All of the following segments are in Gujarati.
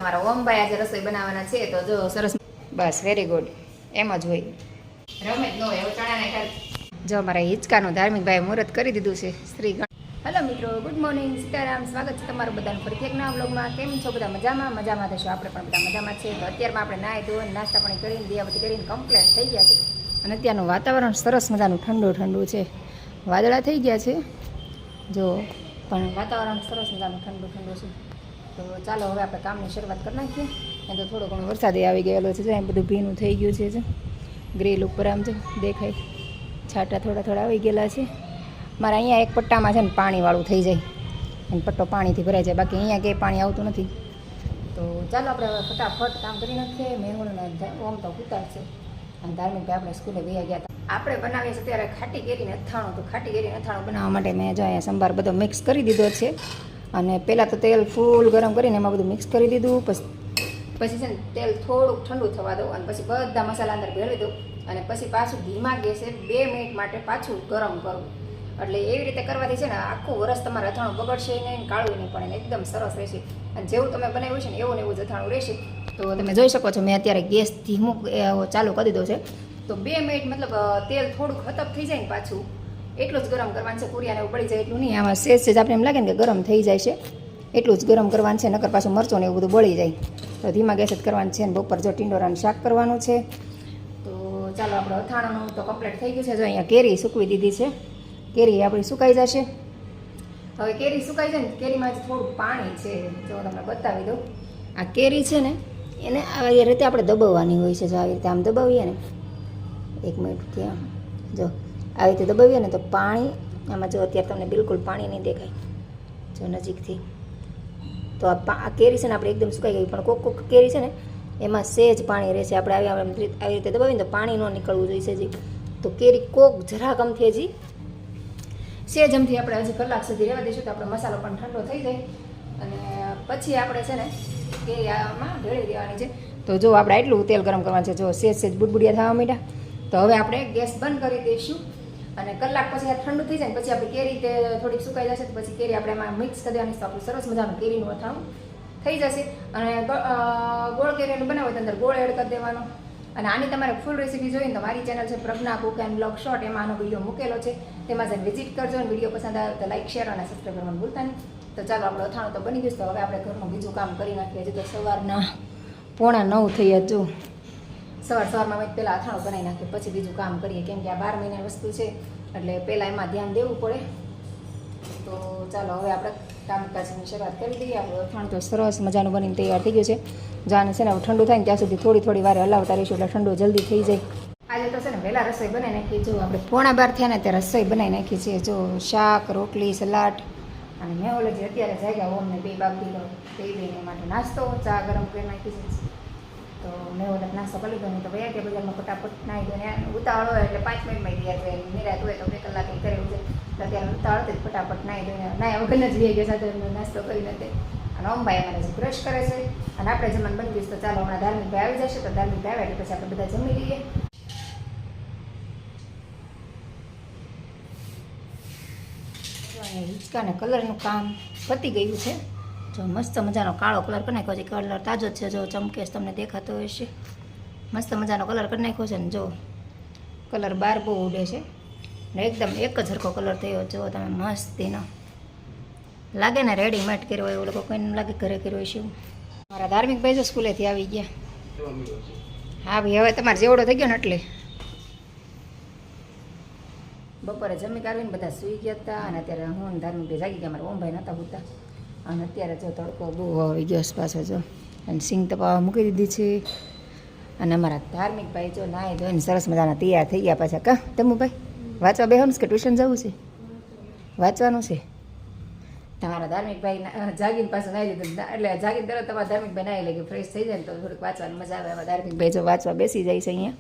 મારા ઓમભાઈ આજે રસોઈ બનાવવાના છે તો જો સરસ બસ વેરી ગુડ એમ જ હોય રમે જ ન હોય એવું ચણાને જો મારા હિંચકાનું ધાર્મિક ભાઈ મુહૂર્ત કરી દીધું છે શ્રી ગણ હેલો મિત્રો ગુડ મોર્નિંગ સીતારામ સ્વાગત છે તમારું બધાનું ફરીથી એક નવા વ્લોગમાં કેમ છો બધા મજામાં થશો આપણે પણ બધા મજામાં છે તો અત્યારમાં આપણે નાહી ધોઈને નાસ્તા પાણી કરીને દિયાબત્તી કરીને કમ્પ્લીટ થઈ ગયા છે અને અત્યારનું વાતાવરણ સરસ મજાનું ઠંડુ છે વાદળા થઈ ગયા છે જો પણ વાતાવરણ સરસ મજાનું ઠંડુ છે તો ચાલો હવે આપણે કામની શરૂઆત કરી નાખીએ એમ તો થોડો ઘણો વરસાદ આવી ગયેલો છે એમ બધું ભીનું થઈ ગયું છે ગ્રીલ ઉપર આમ જો દેખાય છાંટા થોડા આવી ગયેલા છે મારે અહીંયા એક પટ્ટામાં છે ને પાણીવાળું થઈ જાય અને પટ્ટો પાણીથી ભરાઈ જાય બાકી અહીંયા કંઈ પાણી આવતું નથી તો ચાલો આપણે ફટાફટ કામ કરી નાખીએ મેહુલને ઓમ તો ઉતારશે અને ધાર્મિકભાઈ આપણે સ્કૂલે ગયા હતા આપણે બનાવીએ છીએ ત્યારે ખાટી કેરીને અથાણું તો ખાટી કેરીને અથાણું બનાવવા માટે મેં જો અહીંયા સંભાર બધો મિક્સ કરી દીધો છે અને પહેલાં તો તેલ ફૂલ ગરમ કરીને એમાં બધું મિક્સ કરી દીધું પછી છે ને તેલ થોડુંક ઠંડુ થવા દઉં અને પછી બધા મસાલા અંદર ભેળવી દઉં અને પછી પાછું ધીમા ગેસે 2 મિનિટ માટે પાછું ગરમ કરવું એટલે એવી રીતે કરવાથી છે ને આખું વરસ તમારે અથાણું બગડશે નહીં કાળું નહીં પડે ને એકદમ સરસ રહેશે અને જેવું તમે બનાવ્યું છે ને એવું જ અથાણું રહેશે તો તમે જોઈ શકો છો મેં અત્યારે ગેસ ધીમું ચાલુ કરી દીધો છે તો 2 મિનિટ મતલબ તેલ થોડુંક હતપ થઈ જાય ને પાછું એટલું જ ગરમ કરવાનું છે કુરિયાને ઉબળી જાય એટલું નહીં આમાં સેજ આપણે એમ લાગે ને કે ગરમ થઈ જાય છે એટલું જ ગરમ કરવાનું છે નકર પાછું મરચું ને એવું બધું બળી જાય તો ધીમા ગેસ જ કરવાનું છે ને બપોર જો ટીંડોરાનું શાક કરવાનું છે તો ચાલો આપણે અથાણાનું તો કમ્પ્લીટ થઈ ગયું છે જો અહીંયા કેરી સૂકવી દીધી છે કેરી આપણી સુકાઈ જશે હવે કેરી સુકાઈ જાય ને કેરીમાં જ થોડું પાણી છે જો તમને બતાવી દઉં આ કેરી છે ને એને આવી રીતે આપણે દબાવવાની હોય છે જો આવી રીતે આમ દબાવીએ ને 1 મિનિટ ત્યાં જો આવી રીતે દબાવીએ ને તો પાણી આમાં જો અત્યારે તમને બિલકુલ પાણી નહીં દેખાય જો નજીકથી તો આ કેરી છે ને આપણે એકદમ સુકાઈ ગઈ પણ કોક કેરી છે ને એમાં સેજ પાણી રહેશે આપણે આવી રીતે દબાવીને તો પાણી ન નીકળવું જોઈએ છે તો કેરી કોક જરાક અમથી હજી સેજ અમથી આપણે હજી કલાક સુધી રહેવા દઈશું તો આપણો મસાલો પણ ઠંડો થઈ જાય અને પછી આપણે છે ને કેરી આમાં ભેળવી દેવાની છે તો જો આપણે એટલું તેલ ગરમ કરવાનું છે જો સેજ બુડબુડિયા થવા માંડ્યા તો હવે આપણે ગેસ બંધ કરી દઈશું અને કલાક પછી આ ઠંડુ થઈ જાય ને પછી આપણી કેરી તે થોડીક સુકાઈ જશે તો પછી કેરી આપણે એમાં મિક્સ કરી દેવાની તો આપણું સરસ મજાનું કેરીનું અથાણું થઈ જશે અને ગોળ કેરીનું બનાવો તો અંદર ગોળ એડ કરી દેવાનો અને આની તમારે ફૂલ રેસીપી જોઈએ ને તો મારી ચેનલ છે પ્રજ્ઞા કુક એન્ડ બ્લોગ શોર્ટ એમાં આનો વિડીયો મૂકેલો છે તેમાં જઈને વિઝિટ કરજો અને વિડીયો પસંદ આવે તો લાઈક શેર અને સબસ્ક્રાઈબ કરવાનું ભૂલતા નહીં તો ચાલો આપણો અથાણું તો બની ગયું તો હવે આપણે ઘરનું બીજું કામ કરી નાખીએ હજી તો સવારના 8:45 થઈ હજુ સવારમાં મેં પહેલાં અથાણું બનાવી નાખીએ પછી બીજું કામ કરીએ કેમ કે આ 12 મહિનાની વસ્તુ છે એટલે પહેલાં એમાં ધ્યાન દેવું પડે તો ચાલો હવે આપણે કામકાજની શરૂઆત કરી દઈએ આપણું અથાણું તો સરસ મજાનું બનીને તૈયાર થઈ ગયું છે જાને છે ને ઠંડુ થાય ને ત્યાં સુધી થોડી વાર હલાવતા રહીશું એટલે ઠંડુ જલ્દી થઈ જાય આજે તો છે ને વહેલા રસોઈ બનાવી નાખી જો આપણે 11:45 થયા ને ત્યારે રસોઈ બનાવી નાખી છે જો શાક રોટલી સલાડ અને મેં ઓલરેડી અત્યારે જાગ્યા ઓમને 2 બાકી બેને માટે નાસ્તો ચા ગરમ કરી નાખી છે તો મેં ઓલે નાસ્તો કરી લીધો નહીં તો ભાઈ કે બજારમાં ફટાફટ નાહી દો ને ઉતાવળ હોય એટલે 5 મિનિટમાં તૈયાર થાય નિરાત હોય તો 2 કલાક કરેલું છે તો અત્યારે ઉતાવળ જ ફટાફટ નાહી દો નાહ્યા વગર જ લઈ ગયો સાથે નાસ્તો કરી નથી અને ઓમભાઈ અમારે જે બ્રશ કરે છે અને આપણે જમવાનું બની ગયું તો ચાલો હમણાં ધાર્મિકભાઈ આવી જશે તો ધાર્મિકભાઈ આવે એટલે પછી આપણે બધા જમી લઈએ હિંચકાને કલરનું કામ પતી ગયું છે જો મસ્ત મજાનો કાળો કલર કરી નાખ્યો છે કલર તાજો જ છે જો ચમકેશ તમને દેખાતો હશે મસ્ત મજાનો કલર કરી નાખ્યો છે ને જો કલર બહાર બહુ ઉડે છે ને એકદમ એક જ હરખો કલર થયો જો તમે મસ્તીનો લાગે ને રેડીમેડ કર્યો હોય એવું લોકો કોઈને લાગે ઘરે કર્યો હોય છે મારા ધાર્મિકભાઈ જો સ્કૂલેથી આવી ગયા હા ભાઈ હવે તમારે જેવડો થઈ ગયો ને એટલે બપોરે જમી કાઢીને બધા સૂઈ ગયા હતા અને અત્યારે હું ધાર્મિકભાઈ જાગી ગયા મારા ઓમભાઈ નહોતા હોતા અને અત્યારે જો તડકો બહુ આવી ગયો પાછો જો અને સિંગ તપાવવા મૂકી દીધી છે અને અમારા ધાર્મિકભાઈ જો નાહી ધોઈને સરસ મજાના તૈયાર થઈ ગયા પાછા કા તમુભાઈ વાંચવા બેહવાનું કે ટ્યુશન જવું છે વાંચવાનું છે તમારા ધાર્મિકભાઈ જાગીને પાછું નાહી લીધું એટલે જાગીને તરત તમારા ધાર્મિકભાઈ નાહી લે કે ફ્રેશ થઈ જાય ને તો થોડીક વાંચવાની મજા આવે એમાં ધાર્મિકભાઈ જો વાંચવા બેસી જાય છે અહીંયા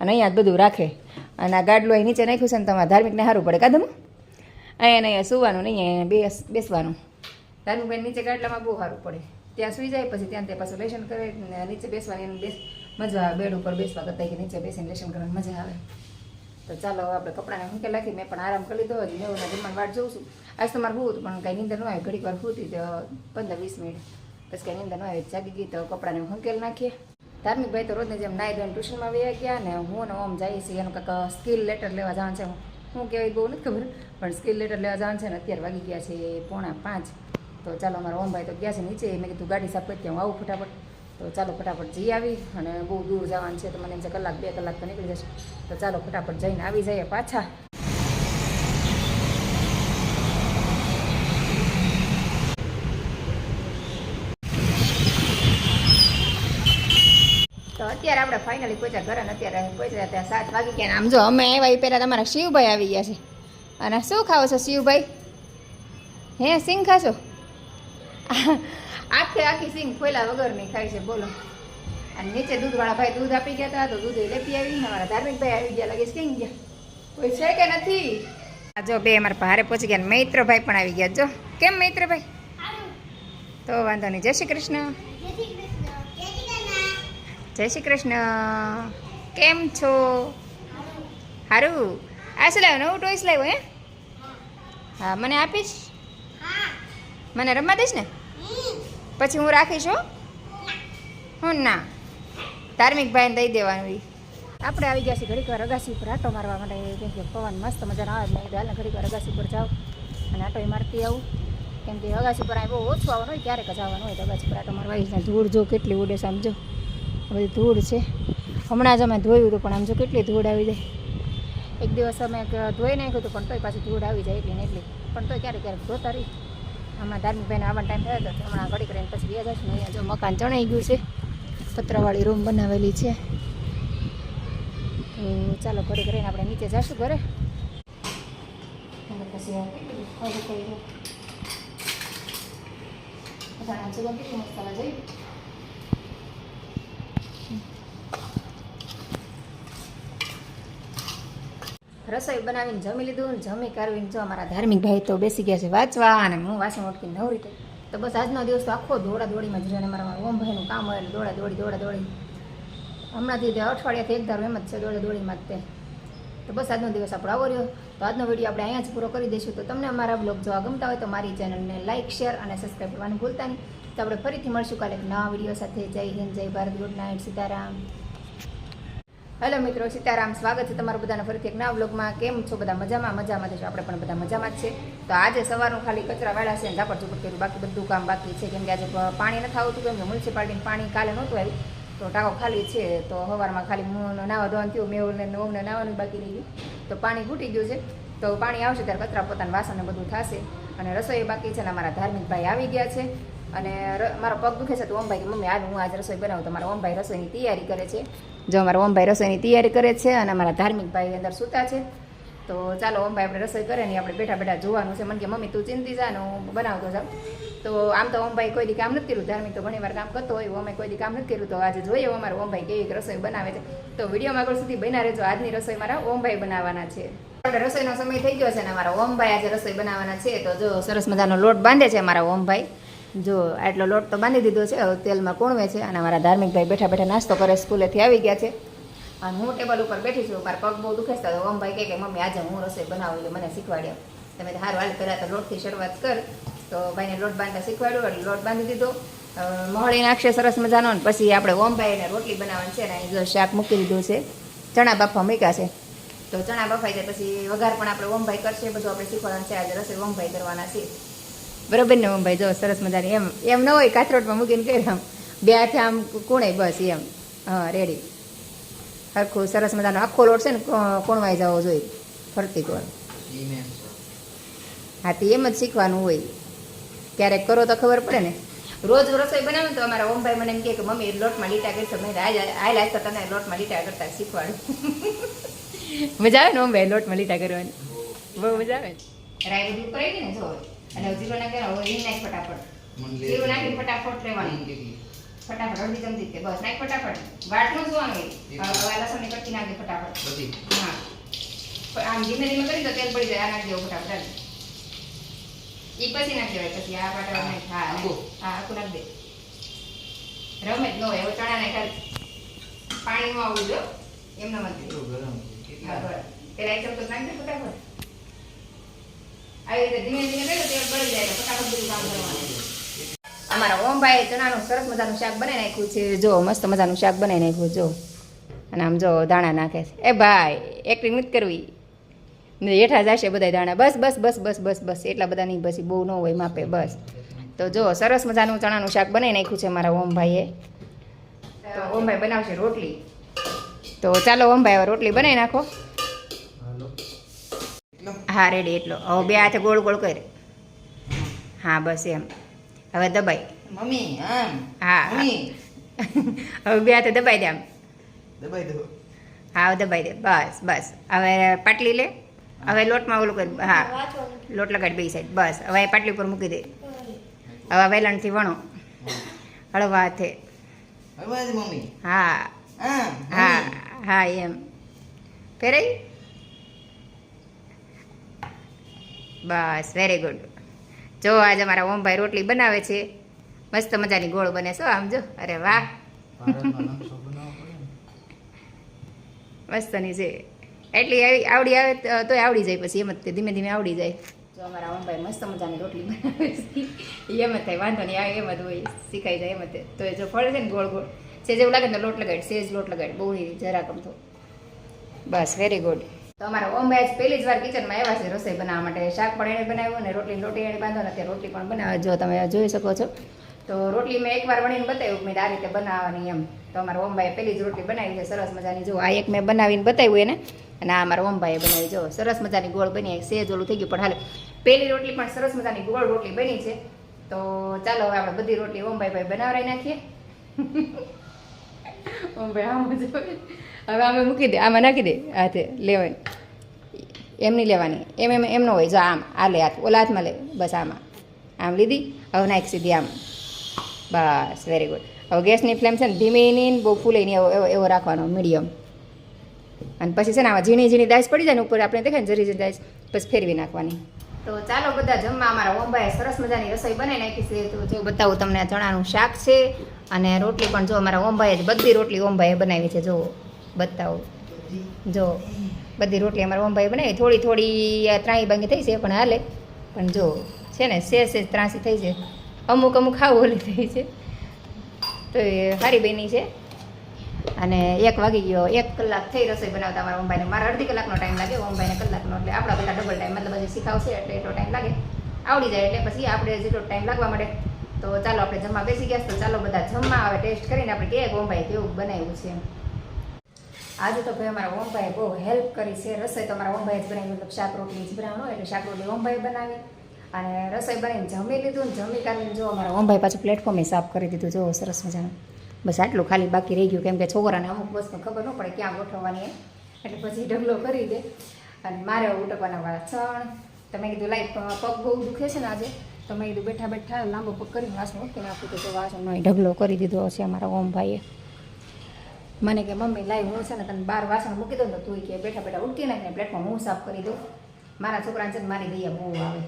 અને અહીંયા જ બધું રાખે અને આ ગાડલું અહીં નીચે નાખ્યું છે ને તમારા ધાર્મિકને સારું પડે કાદમ અહીંયા સુવાનું નહીં અહીંયા બેસવાનું ધાર્મિકભાઈ નીચે ગાડલામાં બહુ સારું પડે ત્યાં સુઈ જાય પછી ત્યાં તે પાછું લેશન કરે નીચે બેસવાની એને મજા આવે બેડ ઉપર બેસવા કરતાં કે નીચે બેસીને લેશન કરવાની મજા આવે તો ચાલો આપણે કપડાને મૂકે રાખી મેં પણ આરામ કરી લીધો હજી મેં જમવાની વાટ જોઉં છું આજ તો મારે હું હતું પણ કાંઈ નીંદર ન આવી ઘડીક વાર હોતી તો 15-20 મિનિટ પછી કંઈ નિંદર ન આવી જાગી ગઈ તો કપડાને હંકેલ નાખીએ. ધાર્મિકભાઈ તો રોજની જેમ નાઈ ધોઈને ટ્યુશનમાં વહી ગયા ને હું ને ઓમ જઈએ છીએ એનું કાંઈક સ્કિલ લેટર લેવા જવાનું છે. હું કહેવાય બહુ નથી ખબર પણ સ્કિલ લેટર લેવા જવાનું છે ને અત્યારે વાગી ગયા છે 4:45. તો ચાલો અમારા ઓમભાઈ તો ગયા છે નીચે. મેં કીધું ગાડી સાફ કરી હું આવું ફટાફટ. તો ચાલો ફટાફટ જઈ આવી અને બહુ દૂર જવાનું છે તો મને એમ છે 1-2 કલાક તો નીકળી જશે. તો ચાલો ફટાફટ જઈને આવી જઈએ પાછા. તો અત્યારે આપણે ફાઇનલી પહોંચ્યા ઘરે ને અત્યારે પહોંચ્યા ત્યાં 7 વાગી ગયા. આમ જો અમે આવ્યા એ પહેલાં તમારા શિવભાઈ આવી ગયા છે. અને શું ખાવો છો શિવભાઈ? હે સિંગ ખાશો? આખી સિંગ ફોયલા વગરની ખાય છે બોલો. અને નીચે દૂધવાળા ભાઈ દૂધ આપી ગયા હતા તો દૂધ લેતી આવી. અમારા ધાર્મિકભાઈ આવી ગયા લાગે છે. કેમ ગયા? કોઈ છે કે નથી? જો બે અમારા ભારે પહોંચી ગયા. મૈત્રભાઈ પણ આવી ગયા. જો કેમ મૈત્રભાઈ? તો વાંધો નહીં. જય શ્રી કૃષ્ણ. જય શ્રી કૃષ્ણ. કેમ છો? સારું. આ શું લાવ્યો? નવું ટોયસ લાવ્યો? હે હા મને આપીશ? મને રમવા દઈશ ને? પછી હું રાખીશ હો. હું ના ધાર્મિકભાઈને દઈ દેવાનું. આપણે આવી ગયા છીએ ઘડીક વાર અગાસી ઉપર આટો મારવા માટે. કેમ કે પવન મસ્ત મજાનો આવે નહીં હાલ ઘડીક વાર અગાસી ઉપર જાઓ અને આટો મારતી આવું. કેમ કે અગાસી પર અહીં બહુ ઓછું આવવાનું હોય ક્યારેક જ આવવાનું હોય તો અગાસી પર આટો મારવા આવી જાય. ધૂળ જો કેટલી ઉડે છે આમ જો બધી ધૂળ છે. હમણાં જ અમે ધોયું હતું પણ આમ જો કેટલી ધૂળ આવી જાય. એક દિવસ અમે ધોઈ નાખ્યું હતું પણ તોય પાછી ધૂળ આવી જાય એટલી ને એટલી. પણ તોય ક્યારેક ક્યારેક ધોતા રહી. હમણાં ધાર્મિકભાઈને આવવાનો ટાઈમ થયો હતો હમણાં ઘડી કરીને પછી ગયા જશું. અહીંયા જો મકાન ચણાઈ ગયું છે. પતરાવાળી રૂમ બનાવેલી છે. તો ચાલો ઘડી કરીને આપણે નીચે જઈશું ઘરે. પછી મસાલા જઈ રસોઈ બનાવીને જમી લીધું ને જમી કરવીને જો અમારા ધાર્મિકભાઈ તો બેસી ગયા છે વાંચવા અને હું વાસણ ઉઠકીને નવરી થઈ. તો બસ આજનો દિવસ તો આખો દોડાદોડીમાં જ રહે. મારા ઓમભાઈનું કામ હોય એટલે દોડાદોડી હમણાંથી તે અઠવાડિયાથી એક ધારો એમ જ છે દોડાદોડીમાં જ તે. તો બસ આજનો દિવસ આપણો આવો રહ્યો. તો આજનો વિડીયો આપણે અહીંયા જ પૂરો કરી દઈશું. તો તમને અમારા બ્લોગ જોવા ગમતા હોય તો મારી ચેનલને લાઇક શેર અને સબસ્ક્રાઈબ કરવાનું ભૂલતા નહીં. તો આપણે ફરીથી મળશું કાલે એક નવા વિડીયો સાથે. જય હિન્દ, જય Bharat, good night, Sitaram. Hello મિત્રો, સીતારામ. સ્વાગત છે તમારું બધાને ફરીથી એક નવા બ્લોગમાં. કેમ છો બધા? મજામાં જશો? આપણે પણ બધા મજામાં જ છે. તો આજે સવારનું ખાલી કચરા વાળા છે ઝાપડ ઝૂપડ કર્યું. બાકી બધું કામ બાકી છે. કેમ કે આજે પાણી નથી આવતું. કેમ કે મ્યુનિસિપાલિટીનું પાણી કાલે નહોતું આવ્યું તો ટાંકો ખાલી છે. તો સવારમાં ખાલી હું નાવા ધોવાનું થયું. મેહુલને ઓમને નાવાનું બાકી રહી ગયું. તો પાણી ઘૂટી ગયું છે. તો પાણી આવશે ત્યારે કચરા પોતાના વાસણને બધું થશે. અને રસોઈ બાકી છે ને અમારા ધાર્મિકભાઈ આવી ગયા છે. અને મારો પગ દુખે છે તો ઓમભાઈ કે મમ્મી હાલ હું આજે રસોઈ બનાવું. તો મારા ઓમભાઈ રસોઈની તૈયારી કરે છે. જો અમારા ઓમભાઈ રસોઈની તૈયારી કરે છે અને અમારા ધાર્મિકભાઈ અંદર સૂતા છે. તો ચાલો ઓમભાઈ આપણે રસોઈ કરે ને આપણે બેઠા બેઠા જોવાનું છે. મને કે મમ્મી તું ચિંતી જા ને હું બનાવતો જાઉં. તો આમ તો ઓમભાઈ કોઈ દી કામ નથી કર્યું. ધાર્મિક તો ઘણી વાર કામ કરતો હોય. અમે કોઈ દી કામ નથી કર્યું. તો આજે જોઈએ અમારા ઓમભાઈ કેવી રસોઈ બનાવે છે. તો વિડીયોમાં આગળ સુધી બન્યા રહેજો. આજની રસોઈ મારા ઓમભાઈ બનાવવાના છે. આપણે રસોઈનો સમય થઈ ગયો છે ને અમારા ઓમભાઈ આજે રસોઈ બનાવવાના છે. તો જો સરસ મજાનો લોટ બાંધે છે અમારા ઓમભાઈ. જો આટલો લોટ તો બાંધી દીધો છે. તેલમાં કોણવે છે. અને અમારા ધાર્મિકભાઈ બેઠા બેઠા નાસ્તો કરે. સ્કૂલેથી આવી ગયા છે અને હું ટેબલ ઉપર બેઠી છું. મારા પગ બહુ દુખે છે. તો ઓમભાઈ કહે કે મમ્મી આજે હું રસોઈ બનાવું એટલે મને શીખવાડ્યો. તમે સારું હાલ પહેલાં તો લોટથી શરૂઆત કર. તો ભાઈને લોટ બાંધતા શીખવાડ્યું એટલે લોટ બાંધી દીધો. મોહળી નાખશે સરસ મજાનો. અને પછી આપણે ઓમભાઈને રોટલી બનાવવાની છે ને અહીં જો શાક મૂકી દીધું છે. ચણા બાફવા મૂક્યા છે. તો ચણા બફાઈ જાય પછી વઘાર પણ આપણે ઓમભાઈ કરશે. બધું આપણે શીખવાડવાનું છે. આજે રસોઈ ઓમભાઈ કરવાના છે. બરોબર ને ઓમભાઈ? જો સરસ મજાની એમ ન હોય કાથરોટમાં મૂકીને કહે આમ બે હાથે આમ કુણે બસ એમ. હા રેડી. સરખું સરસ મજાનો આખો લોટ છે ને કોણવાઈ જવો જોઈએ ફરતી કોણ. હા તે એમ જ શીખવાનું હોય. ક્યારેક કરો તો ખબર પડે ને. રોજ રસોઈ બનાવું તો અમારા ઓમભાઈ મને એમ કહે કે મમ્મી લોટમાં લીટા કરશો. મેં આજ તો તને લોટમાં લીટા કરતા શીખવાડું. મજા આવે ને ઓમભાઈ લોટમાં લીટા કરવાની? બહુ મજા આવે ને. રાઈ બધું કરાવી દે ને જો. અને જીરો નાખે નાખ ફટાફટ. જીરો નાખીને ફટાફટ રહેવાનું. ફટાફટ અડધી ચમચી કે બસ નાખ ફટાફટ. વાટનું જોવાનું હોય. લસણની કટકી નાખી ફટાફટ. હા આમ ધીમે ધીમે કરી તો તેલ પડી જાય. આ નાખી દેવું ફટાફટ. એ પછી નાખી દેવાય. પછી આ પાટા નાખ. હા હા આખું નાખી દે. રમે જ ન હોય. હવે ચણા નાખ પાણીમાં આવવું જો એમનો મત પેલા એક ચમચો નાખી દે ફટાફટ. આવી રીતે ધીમે ધીમે કરે તેલ બળી જાય ફટાફટ બધું કામ કરવાનું. અમારા ઓમભાઈ ચણાનું સરસ મજાનું શાક બનાવી નાખ્યું છે જો મસ્ત મજાનું શાક બનાવી નાખ્યું જો અને આમ જો દાણા નાખે છે એ ભાઈ એક્ટિંગ નથી કરવી ને હેઠા જશે બધા દાણા બસ બસ બસ બસ બસ બસ એટલા બધા નહીં પછી બહુ ન હોય માપે બસ તો જો સરસ મજાનું ચણાનું શાક બનાવી નાખ્યું છે મારા ઓમભાઈએ તો ઓમભાઈ બનાવશે રોટલી તો ચાલો ઓમભાઈ હવે રોટલી બનાવી નાખો હા રેડી એટલો હવે બે હાથે ગોળ ગોળ કરે હા બસ એમ હવે દબાઈ મમ્મી હા હવે બે હાથે દબાઈ દે આમ દબાઈ દો હા હવે દબાઈ દે બસ બસ હવે પાટલી લે હવે લોટમાં ઓલું કરી હા લોટ લગાડી બે સાઈડ બસ હવે પાટલી ઉપર મૂકી દે હવે વેલણથી વણો હળવા હાથે હળવાજ મમ્મી હા હા હા એમ ફેરાઈ બસ વેરી ગુડ જો આજે અમારા ઓમભાઈ રોટલી બનાવે છે મસ્ત મજાની ગોળ બને છો આમ જો અરે વાહ મસ્તની છે એટલી આવડી આવે તોય આવડી જાય પછી એમ જ ધીમે ધીમે આવડી જાય જો અમારા ઓમભાઈ મસ્ત મજાની રોટલી બનાવે છે એમ જ થાય વાંધો નહીં આવે એમ જ હોય શીખાઈ જાય એમ જ તો જો ફળે છે ને ગોળ ગોળ સેજ એવું લાગે ને લોટ લગાડ સેજ લોટ લગાડ બહુ જરા કમતો બસ વેરી ગુડ તો અમારા ઓમભાઈ આજ પહેલી જ વાર કિચનમાં આવ્યા છે રસોઈ બનાવવા માટે શાક પણ એણે બનાવ્યું ને રોટલી એણે બાંધો ને અત્યારે રોટલી પણ બનાવે જો તમે જોઈ શકો છો તો રોટલી મેં એકવાર વણીને બતાવ્યું મેં આ રીતે બનાવવાની એમ તો અમારા ઓમભાઈએ પહેલી જ રોટલી બનાવી છે સરસ મજાની જો આ એક મેં બનાવીને બતાવ્યું એને અને આ અમારા ઓમભાઈએ બનાવી જો સરસ મજાની ગોળ બની સેજ ઓલું થઈ ગયું પણ હાલે પહેલી રોટલી પણ સરસ મજાની ગોળ રોટલી બની છે તો ચાલો હવે આપણે બધી રોટલી ઓમભાઈ બનાવરાઈ નાખીએ ઓમભાઈ આમ જ હવે આમે મૂકી દે આમાં નાખી દે હાથે લેવાય એમ નહીં લેવાની એમ ન હોય જો આમ આ લે હાથ ઓલા હાથમાં લે બસ આમાં આમ લીધી હવે નાખી સીધી આમ બસ વેરી ગુડ હવે ગેસની ફ્લેમ છે ને ધીમી નહીં બહુ ફૂલે નહીં એવો રાખવાનો મીડિયમ અને પછી છે ને આમાં ઝીણી ઝીણી દાઈસ પડી જાય ને ઉપર આપણે દેખાય ને જરી જરી દાઈસ પછી ફેરવી નાખવાની તો ચાલો બધા જમવા અમારા ઓમભાઈએ સરસ મજાની રસોઈ બનાવી નાખી છે તો જો બતાવું તમને આ ચણાનું શાક છે અને રોટલી પણ જો અમારા ઓમભાઈએ જ બધી રોટલી ઓમભાઈએ બનાવી છે જો બતાવું જો બધી રોટલી અમારા ઓમભાઈએ બનાવી થોડી થોડી ત્રાણી બાંગી થઈ છે પણ હાલે પણ જો છે ને સેજ ત્રાસી થઈ છે અમુક ખાવું ઓલી થઈ છે તો એ સારી બની છે અને 1 વાગી ગયો 1 કલાક થઈ રસોઈ બનાવતા અમારા ઓમભાઈને મારે અડધી કલાકનો ટાઈમ લાગે ઓમભાઈને કલાકનો એટલે આપણા પહેલાં ડબલ ટાઈમ મતલબ હજી શીખાવશે એટલે એટલો ટાઈમ લાગે આવડી જાય એટલે પછી આપણે જેટલો ટાઈમ લાગવા મળે તો ચાલો આપણે જમવા બેસી ગયા તો ચાલો બધા જમવા આવે ટેસ્ટ કરીને આપણે કહીએ કે ઓમભાઈ કેવું બનાવ્યું છે આજે તો ભાઈ અમારા ઓમભાઈએ બહુ હેલ્પ કરી છે રસોઈ તો અમારા ઓમભાઈ જ બનાવી મતલબ શાક રોટલી જ બનાવવાનો એટલે શાક રોટલી ઓમભાઈ બનાવી અને રસોઈ બનાવીને જમી લીધું ને જમી કાઢીને જો અમારા ઓમભાઈ પાછું પ્લેટફોર્મે સાફ કરી દીધું જો સરસ મજાનું બસ આટલું ખાલી બાકી રહી ગયું કેમ કે છોકરાને અમુક વસ્તુ ખબર ન પડે ક્યાં ગોઠવવાની એમ એટલે પછી ઢગલો કરી દે અને મારે ઉટકવાના વાસણ તમે કીધું લાઈક પગ બહુ દુખે છે ને આજે તો મેં કીધું બેઠા બેઠા લાંબો પગ કરીને વાસણ મૂકી નાખ્યું તો વાસણનો ઢગલો કરી દીધો હશે અમારા ઓમભાઈએ મને કે મમ્મી લાઈ હું છે ને તને 12 વાસણ મૂકી દઉં તો તું કે બેઠા બેઠા ઉઠી નાખીને પ્લેટમાં હું સાફ કરી દઉં મારા છોકરાને છે ને મારી દઈએ બહુ આવે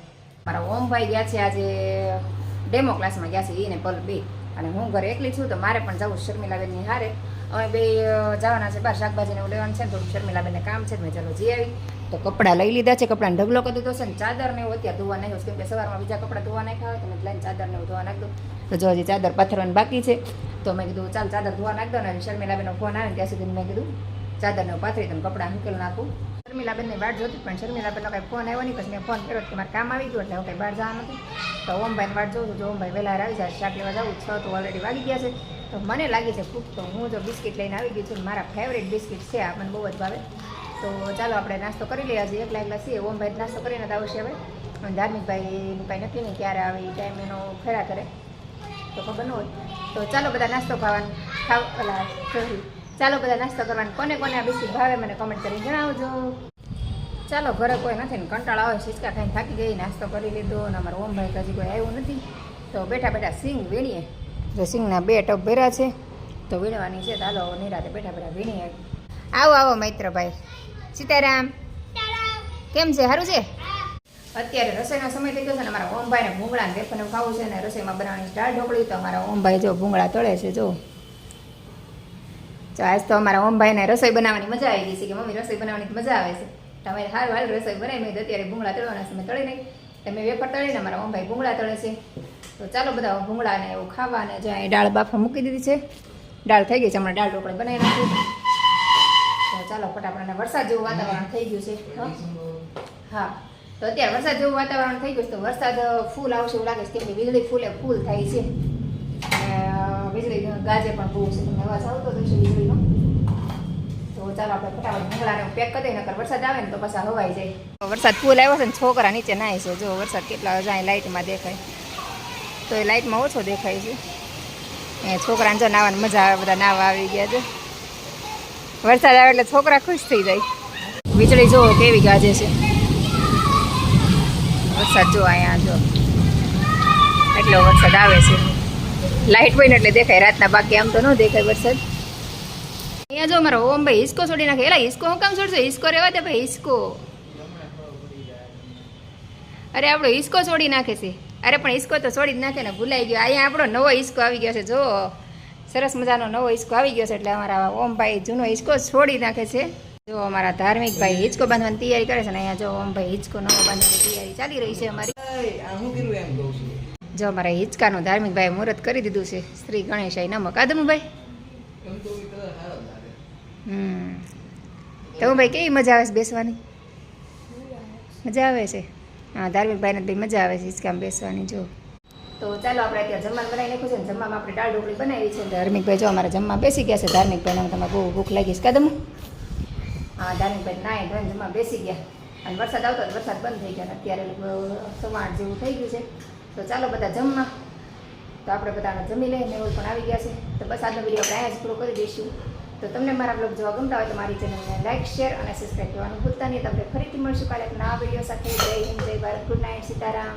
મારા ઓમભાઈ ગયા છે આજે ડેમો ક્લાસમાં ગયા છે એને પલ બે અને હું ઘરે એકલી છું તો મારે પણ જવું શર્મિલાબેનની હારે અમે બે જવાના છે બહાર શાકભાજીને એવું લેવાનું છે ને થોડું શર્મિલાબેનને કામ છે મેં ચાલો જઈ આવી તો કપડાં લઈ લીધા છે કપડાને ઢગલો કરી દીધો છે ને ચાદરને એવું અત્યારે ધોવા નાખ્યો કેમ કે સવારમાં બીજા કપડાં ધોવા નાખ્યા હોય તો મેં લઈને ચાદરને એવું ધોવા નાખી દઉં તો જો હજી ચાદર પાથરવાની બાકી છે તો મેં કીધું ચાલ ચાદર ધોવા નાખ દો ને શર્મિલાબેનનો ફોન આવે ત્યાં સુધી મેં કીધું ચાદરને પાથરી તમે કપડાં મૂકેલ નાખું શર્મિલાબેનની વાટ જોતી પણ શર્મિલાબેનનો કાંઈ ફોન આવ્યો નહીં પછી મેં ફોન કર્યો કે મારે કામ આવી ગયું એટલે હું કંઈ બહાર જવાનું નથી તો ઓમભાઈને વાટ જોઉં છું જો ઓમભાઈ વહેલા આવી જાય શાક લેવા જાઉં 6 તો ઓલરેડી વાગી ગયા છે તો મને લાગી છે ભૂખ તો હું જો બિસ્કિટ લઈને આવી ગઈ છું મારા ફેવરેટ બિસ્કિટ છે આ મને બહુ જ ભાવે તો ચાલો આપણે નાસ્તો કરી લઈએ આજે એકલા છીએ ઓમભાઈ નાસ્તો કરીને જ આવશે હવે અને ધાર્મિકભાઈનું કાંઈ નક્કી નહીં ક્યારે આવે એ ટાઈમ એનો ખરા કરે તો ખબર ન હોય તો ચાલો બધા નાસ્તો ખાવાનું ચાલો બધા નાસ્તો કરવાનું કોને કોને આ બિસ્કિટ ભાવે મને કોમેન્ટ કરીને જણાવજો ચાલો ઘરે કોઈ નથી ને કંટાળા આવે સિસકા ખાઈને થાકી ગઈ નાસ્તો કરી લીધો અને અમારા ઓમભાઈ હજી કોઈ આવ્યું નથી તો બેઠા બેઠા સિંગ વીણીએ જો સિંગના 2 ટબ ભર્યા છે તો વીણવાની છે ચાલો નિરાતે બેઠા બેઠા વીણીએ આવો મૈત્રભાઈ સીતારામ કેમ છે સારું છે અત્યારે રસોઈનો સમય થઈ ગયો છે ને અમારા ઓમભાઈને ભૂંગળાને વેફરને ખાવું છે ને રસોઈમાં બનાવવાની દાળ ઢોકળી તો અમારા ઓમભાઈ જો ભૂંગળા તળે છે જો આજ તો અમારા ઓમભાઈને રસોઈ બનાવવાની મજા આવી ગઈ છે કે મમ્મી રસોઈ બનાવવાની મજા આવે છે તમે સારું હાલ રસોઈ બનાવી મેં અત્યારે ભૂંગળા તળવાના છે મેં તળી નહીં તમે વેફર તળીને અમારા ઓમભાઈ ભૂંગળા તળે છે તો ચાલો બધા ભૂંગળાને એવું ખાવાને જો અહીં દાળ બાફા મૂકી દીધી છે. દાળ થઈ ગઈ છે, હમણાં દાળ ઢોકળી બનાવી નાખી. તો ચાલો ફટાફટ. વરસાદ જેવું વાતાવરણ થઈ ગયું છે. હા, તો અત્યારે વરસાદ જેવું વાતાવરણ થઈ ગયું છે. તો વરસાદ ફૂલ આવશે એવું લાગે છે, કેમ કે વીજળી ફૂલ થાય છે. અને વીજળી ગાજે પણ બહુ છે. તમને અવાજ આવતો હશે વીજળીનો. તો ચાલો આપણે ફટાફટ ભૂંગળાને પેક કરી દઈએ, નકર વરસાદ આવે ને તો પાછા હવાઈ જાય. વરસાદ ફૂલ આવ્યો છે ને છોકરા નીચે નાય છે. જો વરસાદ કેટલા જાય લાઇટમાં દેખાય, તો એ લાઇટમાં ઓછો દેખાય છે. એ છોકરાને જો નાવાની મજા આવે, બધા નાવા આવી ગયા છે. વરસાદ આવે એટલે છોકરા ખુશ થઈ જાય. વીજળી જો કેવી ગાજે છે. વરસાદ જો અહીંયા જો એટલો વરસાદ આવે છે. લાઇટ હોય ને એટલે દેખાય, રાતના બાકી આમ તો ન દેખાય વરસાદ. અહીંયા જો મારો ઓમભાઈ હિસકો છોડી નાખે. એલા હિસકો હું કામ છોડશો? હિસકો રહેવા દે ભાઈ, હિસકો. અરે આપણો હિસકો છોડી નાખે છે. અરે પણ હિસકો તો છોડી જ નાખે ને, ભૂલાઈ ગયો. અહીંયા આપણો નવો હિસકો આવી ગયો છે. જો સરસ મજાનો નવો હિસકો આવી ગયો છે, એટલે અમારા ઓમભાઈ જૂનો હિસકો છોડી નાખે છે. જો અમારા ધાર્મિક ભાઈ હિંચકો બાંધવાની તૈયારી કરે છે ને અહીંયા જો ઓમભાઈ હિંચકો નવો બાંધવાની તૈયારી ચાલી રહી છે અમારી. આ હું કીધું એમ કહું છું. જો અમારા હિંચકાનું ધાર્મિક ભાઈ મુહૂર્ત કરી દીધું છે. શ્રી ગણેશાય નમઃ. આદમભાઈ એમ તો એ કલર સારો જ લાગે. તો ભાઈ કેવી મજા આવે છે બેસવાની? મજા આવે છે. હા, ધાર્મિક ભાઈને બી મજા આવે છે હિંચકામાં બેસવાની. જો તો ચાલો આપણે અત્યારે જમવાનું બનાવી નાખ્યું છે ને, જમવામાં આપણે દાળ ઢોકળી બનાવી છે. ધાર્મિકભાઈ જો અમારે જમવા બેસી ગયા છે. ધાર્મિકભાઈને તમારે બહુ ભૂખ લાગી છે કદમ. હા, ધાર્મિકભાઈ નાય ધોઈને જમવા બેસી ગયા. અને વરસાદ આવતો તો વરસાદ બંધ થઈ ગયો ને અત્યારે 8:15 જેવું થઈ ગયું છે. તો ચાલો બધા જમવા. તો આપણે બધાને જમી લઈએ. મેહુલ પણ આવી ગયા છે. તો બસ આજનો વિડીયો આપણે અહીંયા જ પૂરો કરી દઈશું. તો તમને મારા બ્લોગ જોવા ગમતા હોય તો મારી ચેનલને લાઈક, શેર અને સબસ્ક્રાઈબ કરવાનું ભૂલતા નહીં. તમને ફરીથી મળશું કાલે એક નવા વિડીયો સાથે. જય હિન્દ, જય ભારત, ગુડ નાઇટ, સીતારામ.